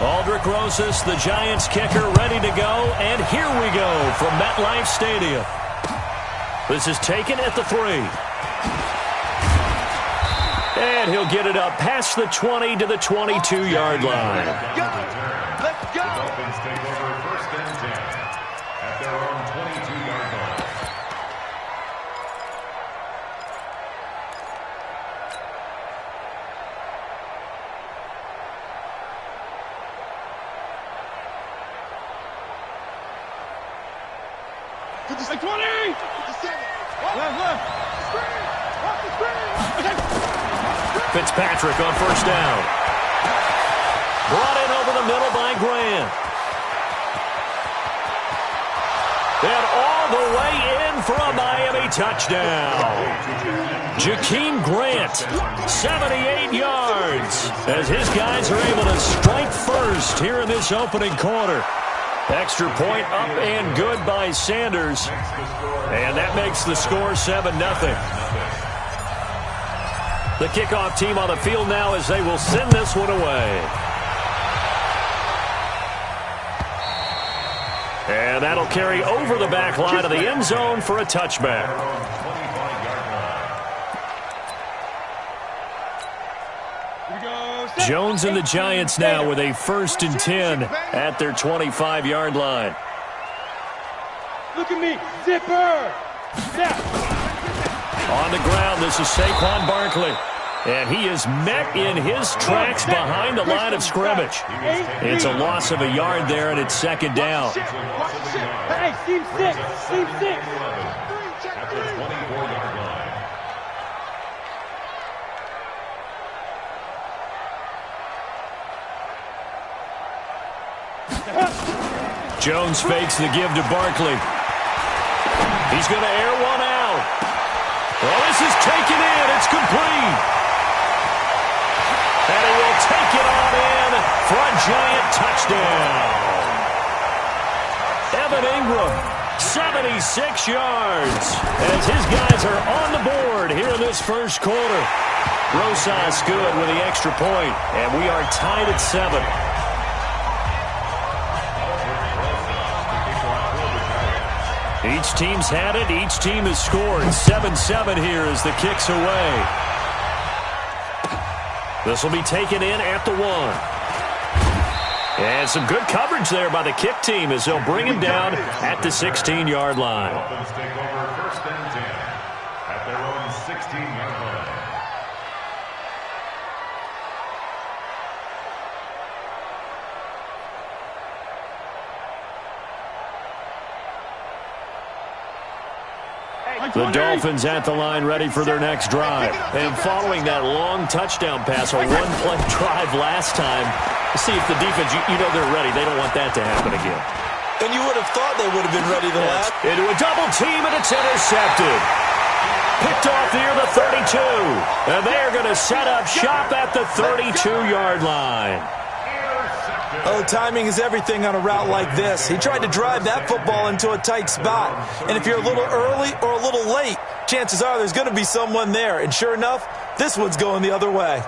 Aldrich Rosas, the Giants kicker, ready to go. And here we go from MetLife Stadium. This is taken at the 3. And he'll get it up past the 20 to the 22-yard line. Let's go. The Dolphins take over 1st and 10 at their own 22-yard line. Like 20! 57! Left! Screen! Off the screen! Fitzpatrick on 1st down. Brought in over the middle by Grant. And all the way in for a Miami touchdown. Jakeem Grant, 78 yards, as his guys are able to strike first here in this opening quarter. Extra point up and good by Sanders. And that makes the score 7-0. The kickoff team on the field now as they will send this one away. And that'll carry over the back line of the end zone for a touchback. Jones and the Giants now with a 1st and 10 at their 25-yard line. Look at me, zipper! On the ground, this is Saquon Barkley. And he is met in his tracks behind the line of scrimmage. It's a loss of a yard there, and it's 2nd down. Hey, team 6! Team 6! At the 24-yard line. Jones fakes the give to Barkley. He's going to air one out. Well, this is taken in. It's complete. And he will take it on in for a Giant touchdown. Evan Ingram, 76 yards, as his guys are on the board here in this first quarter. Rosas good with the extra point, and we are tied at 7. Each team's had it. Each team has scored. 7-7 here as the kick's away. This will be taken in at the 1. And some good coverage there by the kick team as they'll bring him down at the 16-yard line. Dolphins take over 1st and 10 at their own 16-yard line. The Dolphins at the line ready for their next drive. And following that long touchdown pass, a one-play drive last time, see if the defense, you know they're ready. They don't want that to happen again. And you would have thought they would have been ready the last. Into a double team, and it's intercepted. Picked off near the 32. And they're going to set up shop at the 32-yard line. Oh, timing is everything on a route like this. He tried to drive that football into a tight spot. And if you're a little early or a little late, chances are there's going to be someone there. And sure enough, this one's going the other way.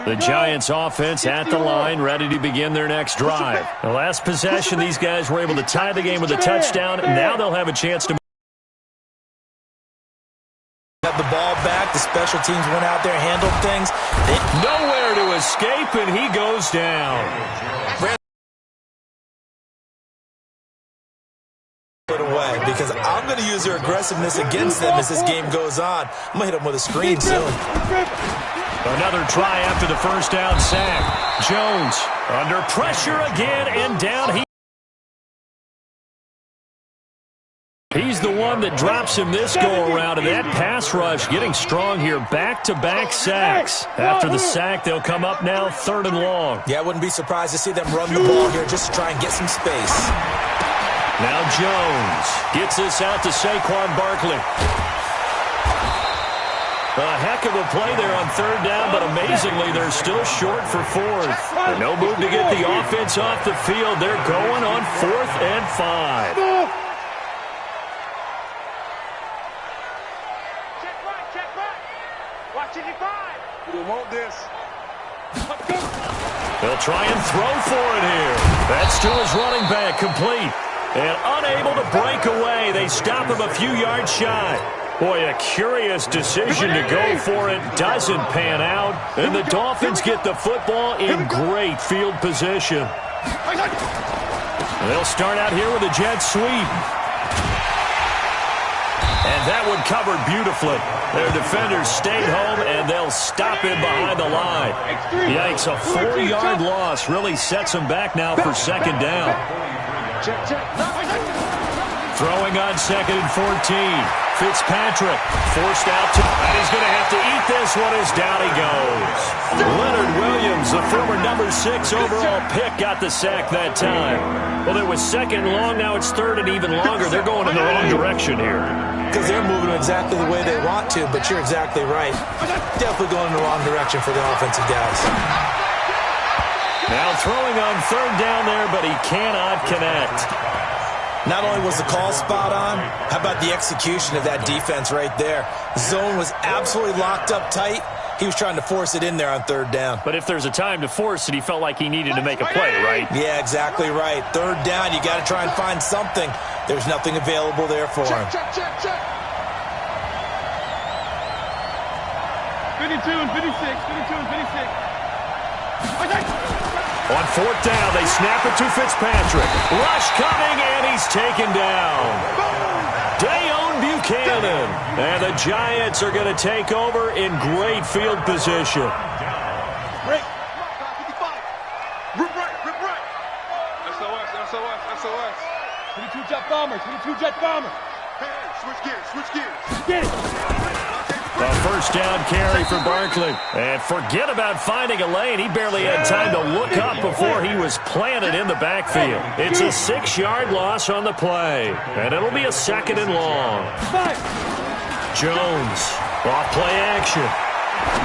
The Giants offense at the line, ready to begin their next drive. The last possession, these guys were able to tie the game with a touchdown, and now they'll have a chance to Got the ball back. The special teams went out there, handled things. Nowhere to escape, and he goes down. Away because I'm going to use their aggressiveness against them as this game goes on. I'm going to hit them with a screen soon. Another try after the first down sack. Jones under pressure again, and down he's the one that drops him this go-around, and that pass rush getting strong here. Back-to-back sacks. After the sack, they'll come up now 3rd and long. Yeah, I wouldn't be surprised to see them run the ball here just to try and get some space. Now Jones gets this out to Saquon Barkley. A heck of a play there on third down, but amazingly, they're still short for fourth. And no move to get the offense off the field. They're going on 4th and 5. Check right. Watch it, 5. We want this. They'll try and throw for it here. That's to his running back, complete. And unable to break away. They stop him a few yards shy. Boy, a curious decision to go for it. Doesn't pan out. And the Dolphins get the football in great field position. They'll start out here with a jet sweep. And that one covered beautifully. Their defenders stayed home, and they'll stop him behind the line. Yikes, a 4-yard loss really sets them back now for second down. Throwing on 2nd and 14. Fitzpatrick forced out to, and he's going to have to eat this one as down he goes. Leonard Williams, the former number 6 overall pick, got the sack that time. Well, it was 2nd and long, now it's 3rd and even longer. They're going in the wrong direction here. Because they're moving exactly the way they want to, but you're exactly right. Definitely going in the wrong direction for the offensive guys. Now throwing on 3rd down there, but he cannot connect. Not only was the call spot on, how about the execution of that defense right there? The zone was absolutely locked up tight. He was trying to force it in there on 3rd down. But if there's a time to force it, he felt like he needed to make a play, right? Yeah, exactly right. 3rd down, you got to try and find something. There's nothing available there for him. Check. 52 and 56. On 4th down, they snap it to Fitzpatrick. Rush coming, and he's taken down. Dayon Buchanan. And the Giants are going to take over in great field position. Break. 55. Rip right. SOS. 22 jet bombers. Hey, switch gears. Get it. A 1st down carry for Barkley. And forget about finding a lane. He barely had time to look up before he was planted in the backfield. It's a 6-yard loss on the play. And it'll be a 2nd and long. Jones, off play action.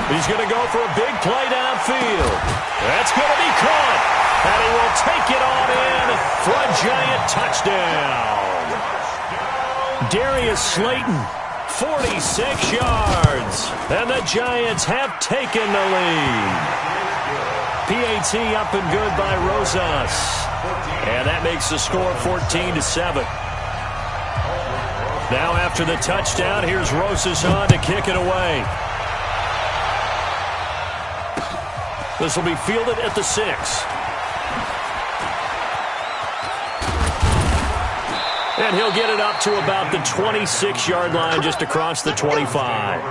He's going to go for a big play downfield. That's going to be caught. And he will take it on in for a Giant touchdown. Darius Slayton, 46 yards. And the Giants have taken the lead. PAT up and good by Rosas. And that makes the score 14-7. Now after the touchdown, here's Rosas on to kick it away. This will be fielded at the 6. And he'll get it up to about the 26-yard line, just across the 25.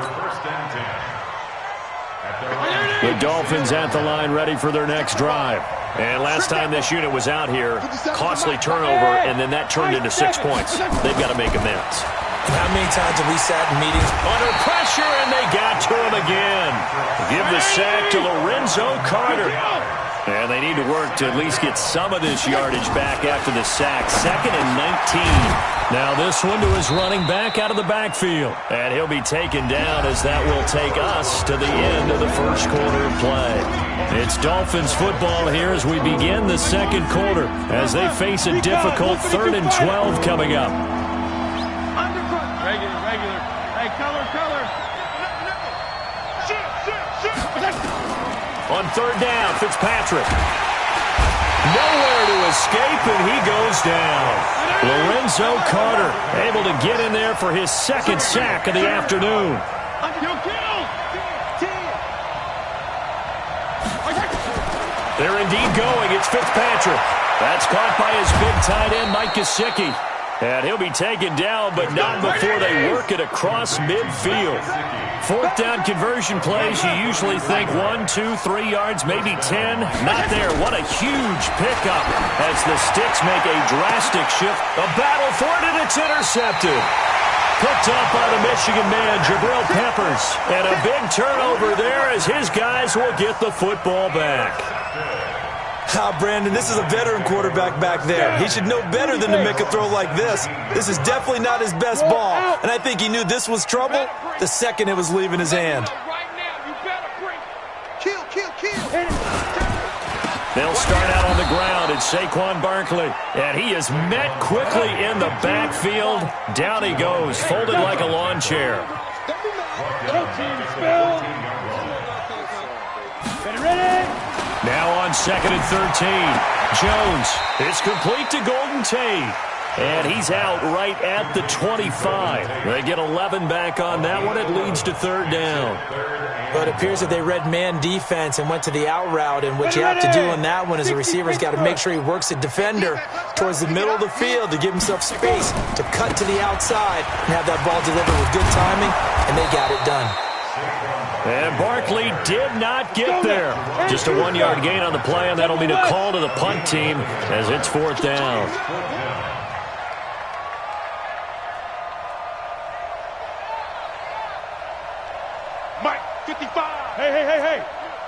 The Dolphins at the line, ready for their next drive. And last time this unit was out here, costly turnover, and then that turned into 6 points. They've got to make amends. How many times have we sat in meetings? Under pressure, and they got to him again. Give the sack to Lorenzo Carter. And they need to work to at least get some of this yardage back after the sack. 2nd and 19. Now this one to his running back out of the backfield. And he'll be taken down as that will take us to the end of the first quarter of play. It's Dolphins football here as we begin the second quarter as they face a difficult 3rd and 12 coming up. Regular. Hey, color. On 3rd down, Fitzpatrick. Nowhere to escape, and he goes down. Lorenzo Carter able to get in there for his 2nd sack of the afternoon. They're indeed going. It's Fitzpatrick. That's caught by his big tight end, Mike Gesicki. And he'll be taken down, but not before they work it across midfield. 4th down conversion plays, you usually think 1, 2, 3 yards, maybe 10. Not there. What a huge pickup as the Sticks make a drastic shift. A battle for it, and it's intercepted. Picked up by the Michigan man, Jabril Peppers. And a big turnover there as his guys will get the football back. Brandon, this is a veteran quarterback back there. He should know better than to make a throw like this. This is definitely not his best ball, and I think he knew this was trouble the second it was leaving his hand. They'll start out on the ground. It's Saquon Barkley, and he is met quickly in the backfield. Down he goes, folded like a lawn chair. Now on 2nd and 13. Jones is complete to Golden Tate. And he's out right at the 25. They get 11 back on that one. It leads to 3rd down. But it appears that they read man defense and went to the out route. And what you have to do on that one is the receiver's got to make sure he works the defender towards the middle of the field to give himself space to cut to the outside and have that ball delivered with good timing. And they got it done. And Barkley did not get there. Just a 1-yard gain on the play, and that'll be the call to the punt team as it's 4th down. Mike, 55. Hey.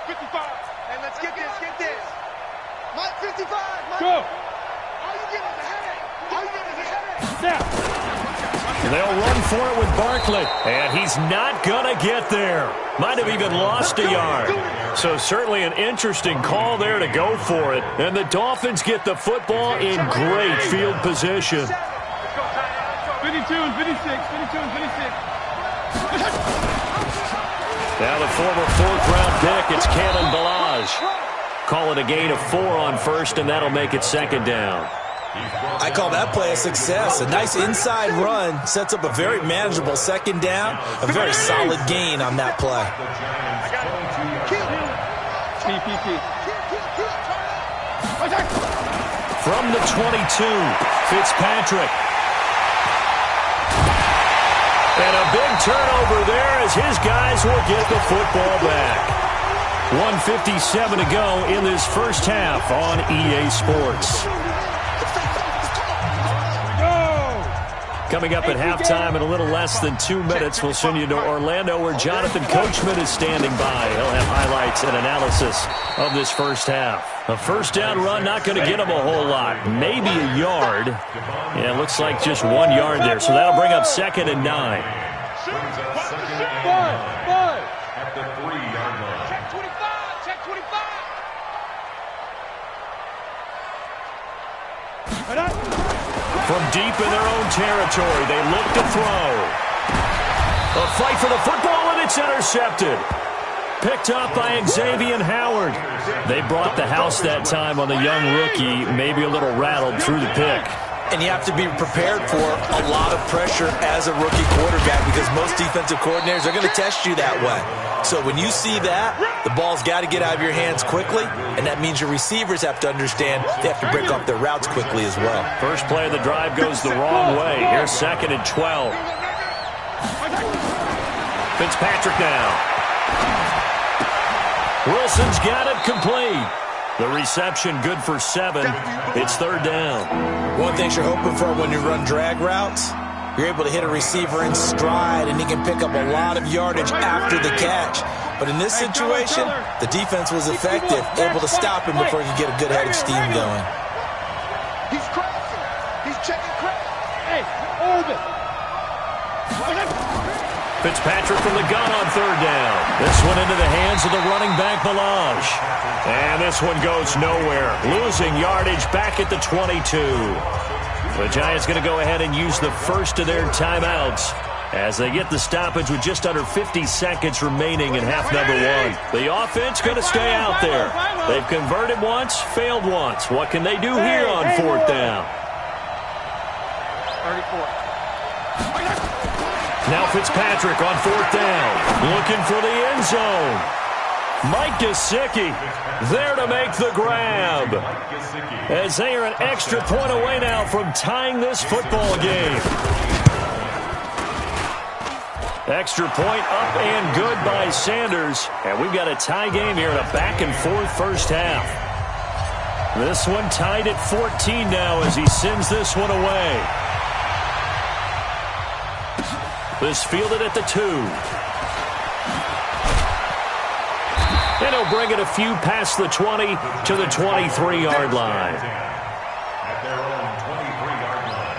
55. Hey, let's get this. Mike, 55. Mike. Go. All you get is a headache. Snap. They'll run for it with Barkley, and he's not going to get there. Might have even lost a yard. So certainly an interesting call there to go for it. And the Dolphins get the football in great field position. 52 and 56. 52 and 56. Now the former 4th-round pick, it's Kalen Ballage. Call it a gain of 4 on 1st, and that'll make it 2nd down. I call that play a success. A nice inside run sets up a very manageable 2nd down. A very solid gain on that play. From the 22, Fitzpatrick. And a big turnover there as his guys will get the football back. 1:57 to go in this first half on EA Sports. Coming up at halftime in a little less than 2 minutes, we'll send you to Orlando where Jonathan Coachman is standing by. He'll have highlights and analysis of this first half. A 1st down run, not going to get him a whole lot. Maybe a yard. Yeah, it looks like just 1 yard there. So that'll bring up 2nd and 9. At the 3-yard line. Check 25. Check 25. From deep in their own territory, they look to throw. A fight for the football, and it's intercepted. Picked up by Xavier Howard. They brought the house that time on the young rookie, maybe a little rattled through the pick. And you have to be prepared for a lot of pressure as a rookie quarterback because most defensive coordinators are going to test you that way. So when you see that, the ball's got to get out of your hands quickly, and that means your receivers have to understand they have to break off their routes quickly as well. First play of the drive goes the wrong way. Here's 2nd and 12. Fitzpatrick now. Wilson's got it complete. The reception good for 7. It's 3rd down. One thing you're hoping for when you run drag routes, you're able to hit a receiver in stride, and he can pick up a lot of yardage after the catch. But in this situation, the defense was effective, able to stop him before he could get a good head of steam going. He's crossing. He's checking crack. Hey, hold it. Fitzpatrick from the gun on 3rd down. This one into the hands of the running back, Ballage. And this one goes nowhere. Losing yardage back at the 22. The Giants going to go ahead and use the first of their timeouts as they get the stoppage with just under 50 seconds remaining in half number 1. The offense going to stay out there. They've converted once, failed once. What can they do here on 4th down? 34. Now Fitzpatrick on 4th down. Looking for the end zone. Mike Gesicki there to make the grab. As they are an extra point away now from tying this football game. Extra point up and good by Sanders. And we've got a tie game here in a back-and-forth first half. This one tied at 14 now as he sends this one away. This fielded at the 2. And he'll bring it a few past the 20 to the 23-yard line. At their own 23-yard line.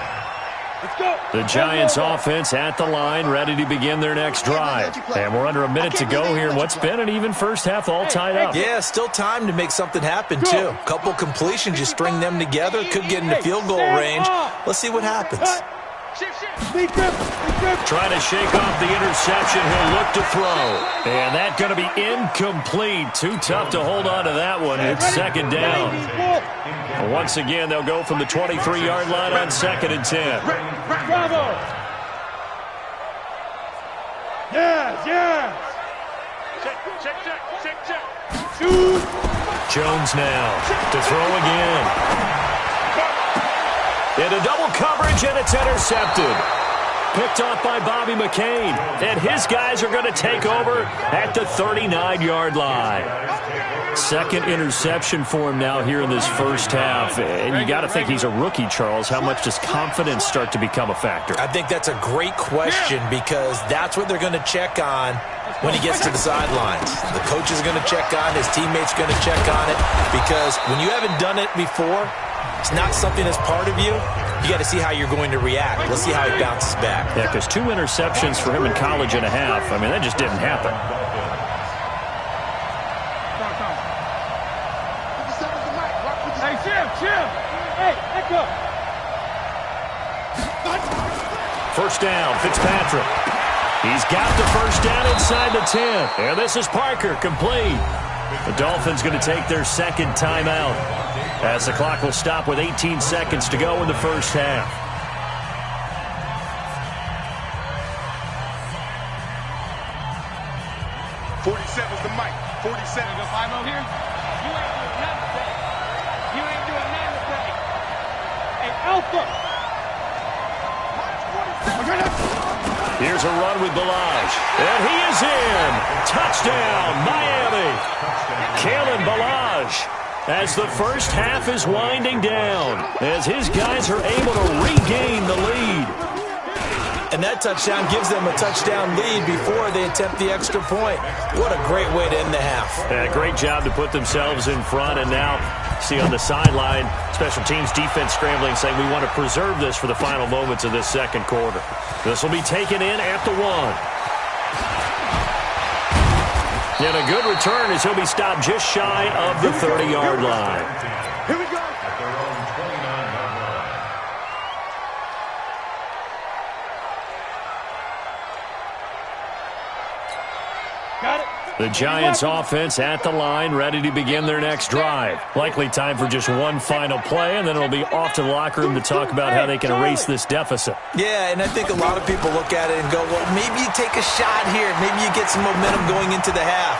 Let's go. The Giants offense at the line, ready to begin their next drive. And we're under a minute to go here in what's been an even first half, all tied up. Yeah, still time to make something happen, too. Couple completions, you string them together, could get into field goal range. Let's see what happens. Lead grip. Trying to shake off the interception. He'll look to throw. And that's going to be incomplete. Too tough to hold on to that one. It's second down. And once again, they'll go from the 23-yard line on 2nd and 10. Bravo. Yes. Check. Shoot. Jones now to throw again. Into double coverage, and it's intercepted. Picked off by Bobby McCain. And his guys are going to take over at the 39-yard line. Second interception for him now here in this first half. And you got to think he's a rookie, Charles. How much does confidence start to become a factor? I think that's a great question because that's what they're going to check on when he gets to the sidelines. The coach is going to check on, his teammates are going to check on it, because when you haven't done it before, it's not something that's part of you. You got to see how you're going to react. Let's see how he bounces back. Yeah, because 2 interceptions for him in college and a half. I mean, that just didn't happen. Hey, Jim. Hey, echo. First down, Fitzpatrick. He's got the first down inside the 10. And this is Parker, complete. The Dolphins going to take their second timeout as the clock will stop with 18 seconds to go in the first half. 47's the mic. 47. Go 5-0 here. You ain't doing nothing today. Hey, Alpha. Here's a run with Balaj. And he is in. Touchdown, Miami. Kalen Balaj. As the first half is winding down, as his guys are able to regain the lead. And that touchdown gives them a touchdown lead before they attempt the extra point. What a great way to end the half. A great job to put themselves in front. And now, see on the sideline, special teams defense scrambling, saying we want to preserve this for the final moments of this second quarter. This will be taken in at the 1. And a good return as he'll be stopped just shy of the 30-yard line. Here we go. At their own 29-yard line. Got it. The Giants offense at the line, ready to begin their next drive. Likely time for just one final play, and then it'll be off to the locker room to talk about how they can erase this deficit. Yeah, and I think a lot of people look at it and go, well, maybe you take a shot here. Maybe you get some momentum going into the half.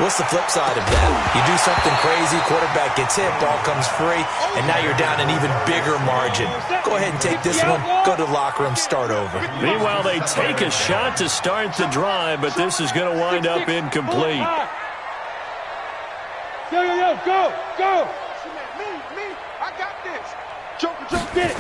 What's the flip side of that? You do something crazy, quarterback gets hit, ball comes free, and now you're down an even bigger margin. Go ahead and take this one, go to the locker room, start over. Meanwhile, they take a shot to start the drive, but this is going to wind up incomplete. Yo, go. Me. I got this. Joker, Get it.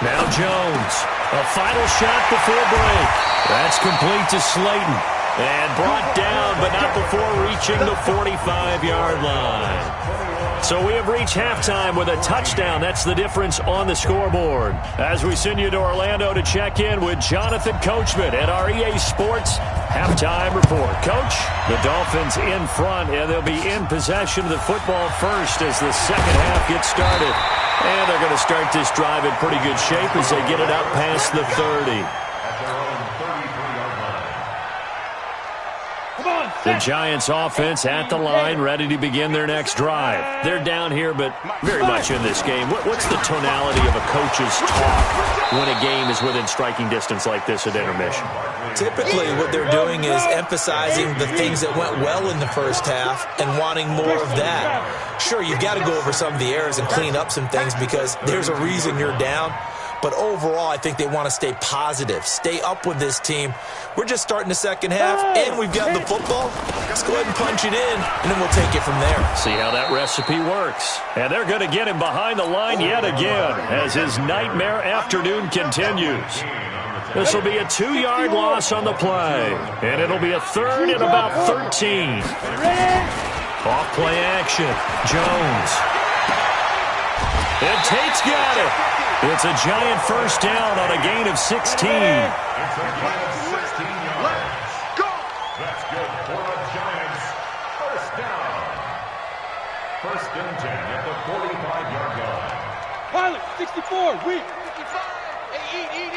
Now Jones, a final shot before break. That's complete to Slayton. And brought down, but not before reaching the 45-yard line. So we have reached halftime with a touchdown. That's the difference on the scoreboard. As we send you to Orlando to check in with Jonathan Coachman at our EA Sports Halftime Report. Coach, the Dolphins in front, and they'll be in possession of the football first as the second half gets started. And they're going to start this drive in pretty good shape as they get it up past the 30. The Giants offense at the line, ready to begin their next drive. They're down here, but very much in this game. What's the tonality of a coach's talk when a game is within striking distance like this at intermission? Typically, what they're doing is emphasizing the things that went well in the first half and wanting more of that. Sure, you've got to go over some of the errors and clean up some things because there's a reason you're down. But overall, I think they want to stay positive, stay up with this team. We're just starting the second half, and we've got the football. Let's go ahead and punch it in, and then we'll take it from there. See how that recipe works. And they're going to get him behind the line yet again as his nightmare afternoon continues. This will be a 2-yard loss on the play. And it'll be a 3rd and about 13. Off play action. Jones. And Tate's got it. It's a giant first down on a gain of 16. It's a gain of 16 yards. That's good for the Giants. First down. 1st and 10 at the 45-yard line. Pilot, 64, weak. 55. Hey, eat.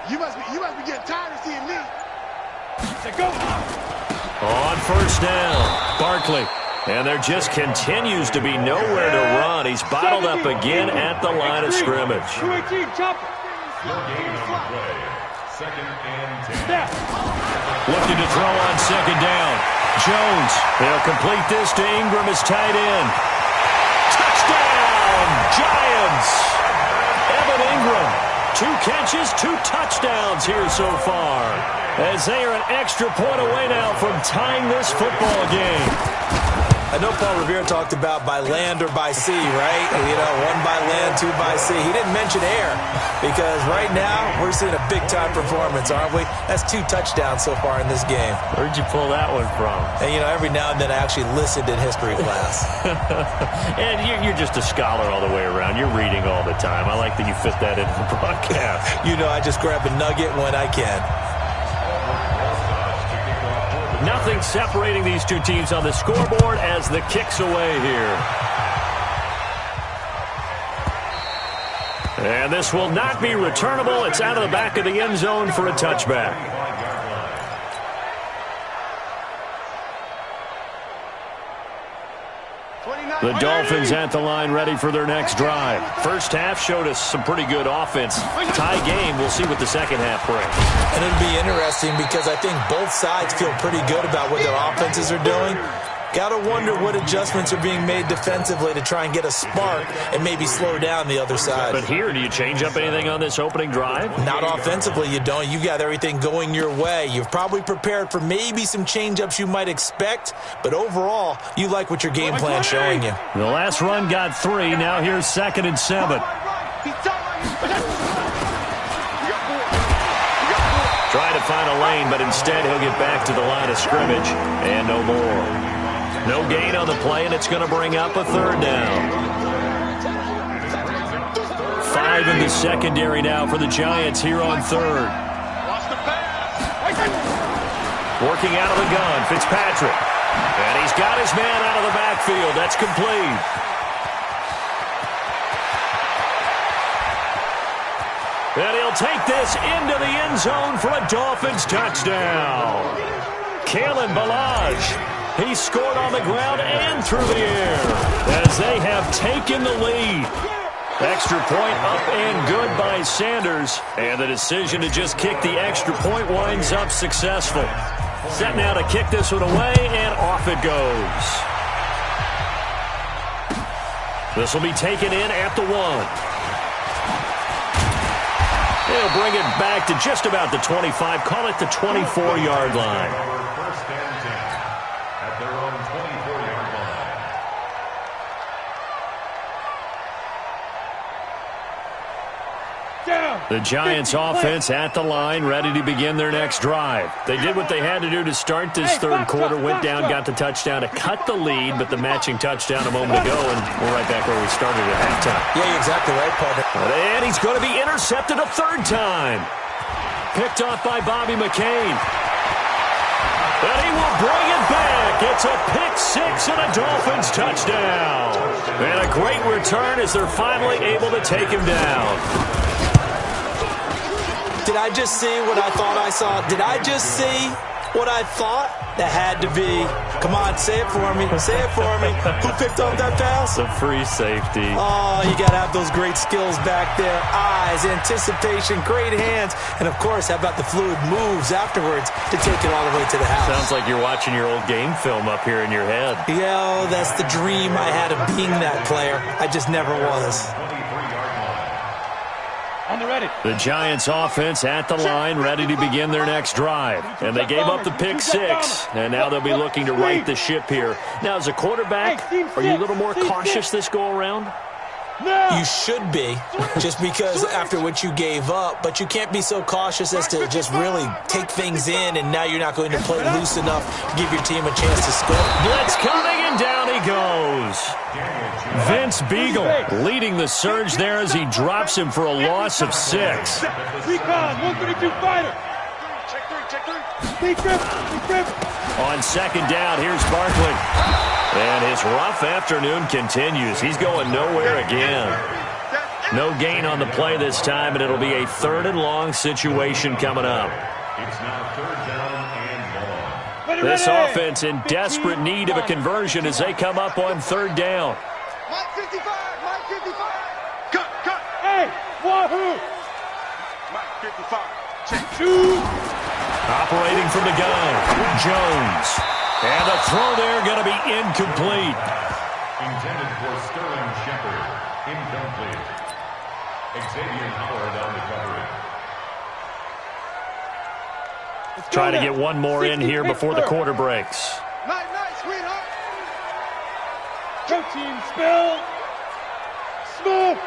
You must be getting tired of seeing me. Say go. On first down, Barkley. And there just continues to be nowhere to run. He's bottled up again at the line of scrimmage. 218, chopper. No gain on the play. 2nd and 10. Snap. Looking to throw on 2nd down. Jones. They'll complete this to Ingram as tight end. Touchdown, Giants. Evan Ingram. 2 catches, 2 touchdowns here so far. As they are an extra point away now from tying this football game. I know Paul Revere talked about by land or by sea, right? You know, 1 by land, 2 by sea. He didn't mention air because right now we're seeing a big-time performance, aren't we? That's 2 touchdowns so far in this game. Where'd you pull that one from? And, you know, every now and then I actually listened in history class. And you're just a scholar all the way around. You're reading all the time. I like that you fit that into the broadcast. You know, I just grab a nugget when I can. Nothing separating these 2 teams on the scoreboard as the kick's away here. And this will not be returnable. It's out of the back of the end zone for a touchback. The Dolphins at the line ready for their next drive. First half showed us some pretty good offense. Tie game. We'll see what the second half brings. And it'll be interesting because I think both sides feel pretty good about what their offenses are doing. Got to wonder what adjustments are being made defensively to try and get a spark and maybe slow down the other side. But here, do you change up anything on this opening drive? Not offensively, you don't. You got everything going your way. You've probably prepared for maybe some change-ups you might expect, but overall, you like what your game plan's showing you. The last run got 3. Now here's 2nd and 7. Trying to find a lane, but instead he'll get back to the line of scrimmage, and no more. No gain on the play, and it's going to bring up a 3rd down. 5 in the secondary now for the Giants here on 3rd. Working out of the gun, Fitzpatrick. And he's got his man out of the backfield. That's complete. And he'll take this into the end zone for a Dolphins touchdown. Kalen Ballage. He scored on the ground and through the air as they have taken the lead. Extra point up and good by Sanders. And the decision to just kick the extra point winds up successful. Set now to kick this one away, and off it goes. This will be taken in at the 1. They'll bring it back to just about the 25. Call it the 24-yard line. First and 10 at their own 24-yard line. The Giants offense at the line, ready to begin their next drive. They did what they had to do to start this 3rd quarter, went down, got the touchdown to cut the lead, but the matching touchdown a moment ago, and we're right back where we started at halftime. Yeah, you're exactly right, partner. And he's going to be intercepted a 3rd time. Picked off by Bobby McCain. And he will bring it back. It's a pick 6 and a Dolphins touchdown. And a great return as they're finally able to take him down. Did I just see what I thought I saw? Did I just see what I thought? That had to be. Come on, say it for me. Say it for me. Who picked up that pass? The free safety. Oh, you got to have those great skills back there. Eyes, anticipation, great hands. And, of course, how about the fluid moves afterwards to take it all the way to the house? Sounds like you're watching your old game film up here in your head. Yeah, that's the dream I had of being that player. I just never was. On the ready. The Giants offense at the line, ready to begin their next drive. And they gave up the pick 6, and now they'll be looking to right the ship here. Now, as a quarterback, are you a little more cautious this go-around? You should be, just because after what you gave up, but you can't be so cautious as to just really take things in, and now you're not going to play loose enough to give your team a chance to score. Blitz coming, and down he goes. Vince Beagle leading the surge there as he drops him for a loss of 6. Recon, 132 fighter. Check three. On second down, here's Barkley. And his rough afternoon continues. He's going nowhere again. No gain on the play this time, and it'll be a 3rd and long situation coming up. It's now 3rd down and long. This offense in desperate need of a conversion as they come up on 3rd down. Mike 55. Cut. Hey, wahoo! Mike 55. Check. Two. Operating from the gun, Jones. And the throw there going to be incomplete. Intended for Sterling Shepard. Incomplete. Xavier Howard on the coverage. Try to get one more in here before the quarter breaks. Nice, sweetheart. Protein spill. Smoke.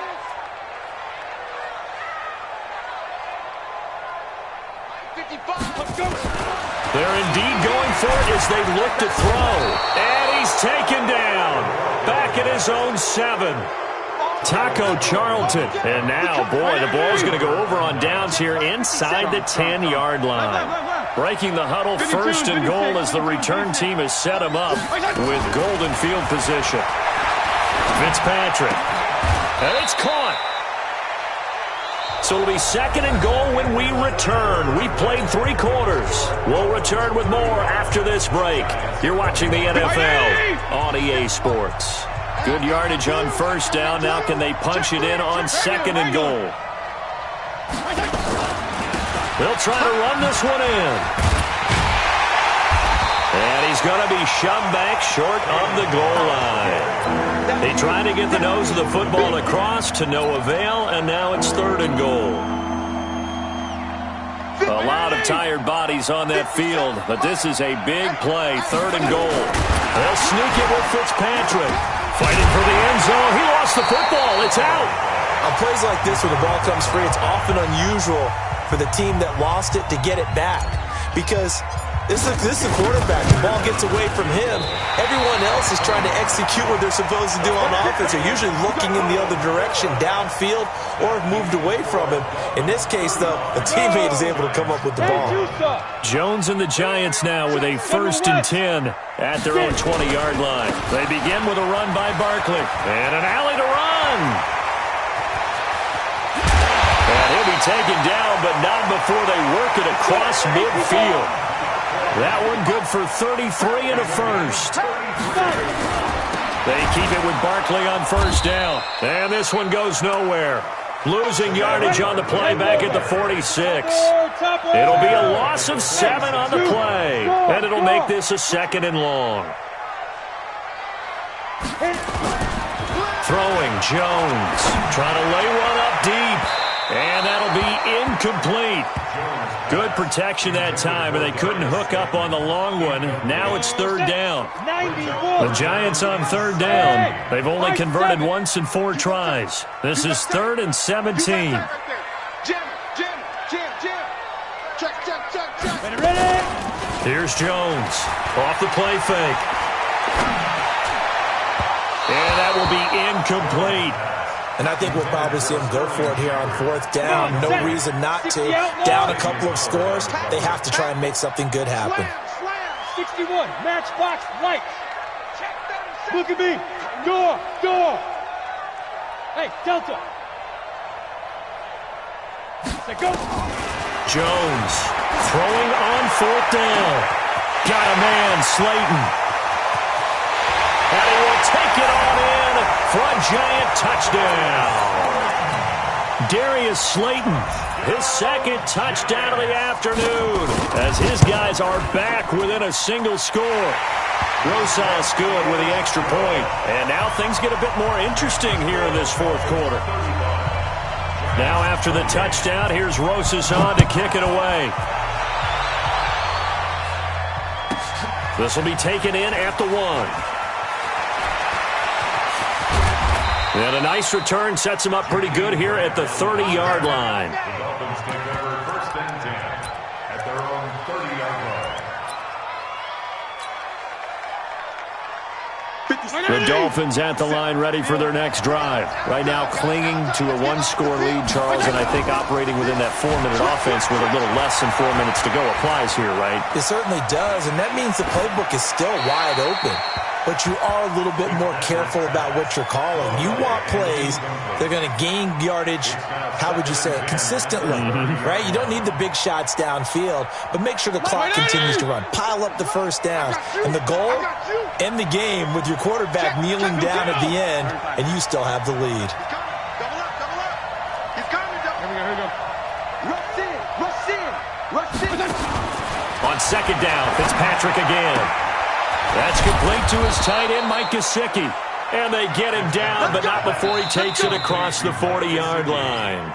Let's go. They're indeed going for it as they look to throw. And he's taken down. Back at his own 7. Taco Charlton. And now, boy, the ball's going to go over on downs here inside the 10-yard line. Breaking the huddle, 1st and goal as the return team has set him up with golden field position. Fitzpatrick. And it's caught. So it'll be 2nd and goal when we return. We've played 3 quarters. We'll return with more after this break. You're watching the NFL on EA Sports. Good yardage on 1st down. Now can they punch it in on 2nd and goal? They'll try to run this one in. And he's going to be shoved back short of the goal line. They tried to get the nose of the football across to no avail, and now it's 3rd and goal. A lot of tired bodies on that field, but this is a big play, 3rd and goal. They'll sneak it with Fitzpatrick. Fighting for the end zone. He lost the football. It's out. On plays like this where the ball comes free, it's often unusual for the team that lost it to get it back, because this is the quarterback. The ball gets away from him. Everyone else is trying to execute what they're supposed to do on offense. They're usually looking in the other direction, downfield, or have moved away from him. In this case, though, the teammate is able to come up with the ball. Jones and the Giants now with a 1st and 10 at their own 20-yard line. They begin with a run by Barkley. And an alley to run. And he'll be taken down, but not before they work it across midfield. That one good for 33 and a 1st. They keep it with Barkley on 1st down. And this one goes nowhere. Losing yardage on the play back at the 46. It'll be a loss of 7 on the play. And it'll make this a 2nd and long. Throwing Jones. Trying to lay one up deep. And that'll be incomplete. Good protection that time, and they couldn't hook up on the long one. Now it's 3rd down. The Giants on 3rd down. They've only converted once in 4 tries. This is 3rd and 17. Here's Jones. Off the play fake. And that will be incomplete. And I think we'll probably see him go for it here on 4th down. No reason not to. Down a couple of scores, they have to try and make something good happen. 61, matchbox right. Look at me. Door. Hey, Delta. Let's go. Jones throwing on 4th down. Got a man, Slayton. And he will take it on in for a Giant touchdown. Darius Slayton, his 2nd touchdown of the afternoon, as his guys are back within a single score. Rosas good with the extra point. And now things get a bit more interesting here in this 4th quarter. Now after the touchdown, here's Rosas on to kick it away. This will be taken in at the 1. And a nice return sets him up pretty good here at the 30-yard line. The Dolphins take over 1st and 10 at their own 30-yard line. The Dolphins at the line ready for their next drive. Right now clinging to a one-score lead, Charles, and I think operating within that 4-minute offense with a little less than 4 minutes to go applies here, right? It certainly does, and that means the playbook is still wide open. But you are a little bit more careful about what you're calling. You want plays that are going to gain yardage, how would you say it, consistently, right? You don't need the big shots downfield, but make sure the clock continues to run. Pile up the first downs. And the goal, end the game with your quarterback kneeling down at the end, and you still have the lead. Double up. He's coming. Here we go. Rush in. On 2nd down, Fitzpatrick again. That's complete to his tight end, Mike Gesicki. And they get him down, but not before he takes it across the 40-yard line.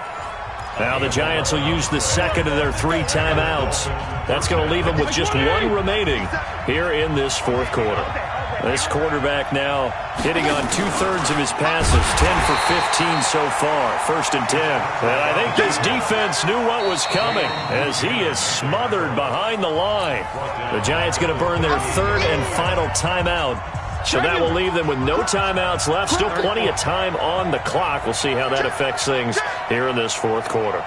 Now the Giants will use the second of their 3 timeouts. That's going to leave them with just 1 remaining here in this 4th quarter. This quarterback now hitting on 2/3 of his passes, 10 for 15 so far, 1st and 10. And I think this defense knew what was coming as he is smothered behind the line. The Giants going to burn their 3rd and final timeout. So that will leave them with no timeouts left. Still plenty of time on the clock. We'll see how that affects things here in this 4th quarter.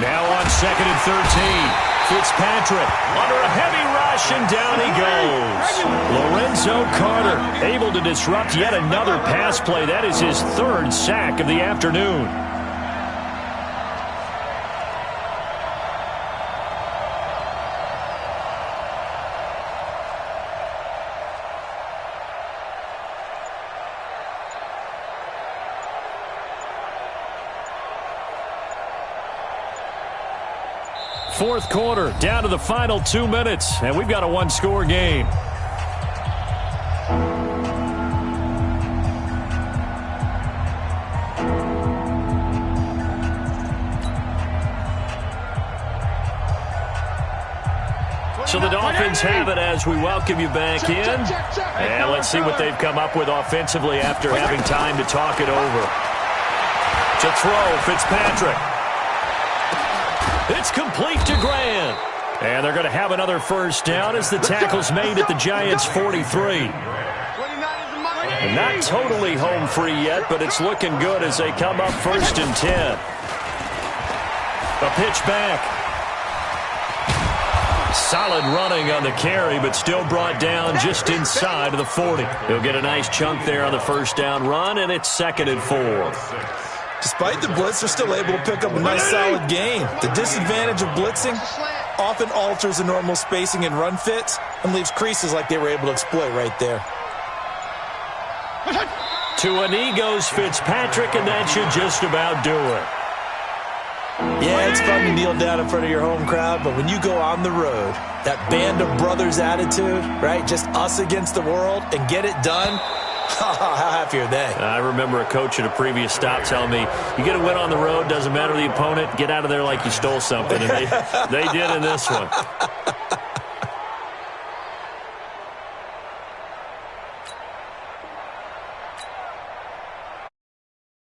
Now on 2nd and 13. Fitzpatrick under a heavy rush, and down he goes. Lorenzo Carter able to disrupt yet another pass play. That is his 3rd sack of the afternoon. Fourth quarter, down to the final 2 minutes, and we've got a 1-score game. So the Dolphins have it as we welcome you back in. And let's see what they've come up with offensively after having time to talk it over. To throw, Fitzpatrick. It's complete to Grant. And they're going to have another first down as the tackle's made at the Giants' 43. And not totally home free yet, but it's looking good as they come up 1st and 10. A pitch back. Solid running on the carry, but still brought down just inside of the 40. He'll get a nice chunk there on the first down run, and it's 2nd and 4. Despite the blitz, they're still able to pick up a nice solid gain. The disadvantage of blitzing often alters the normal spacing and run fits and leaves creases like they were able to exploit right there. To a knee goes Fitzpatrick, and that should just about do it. Yeah, it's fun to kneel down in front of your home crowd, but when you go on the road, that band of brothers attitude, right, just us against the world, and get it done, how happy are they? I remember a coach at a previous stop telling me, you get a win on the road, doesn't matter the opponent, get out of there like you stole something. And they did in this one.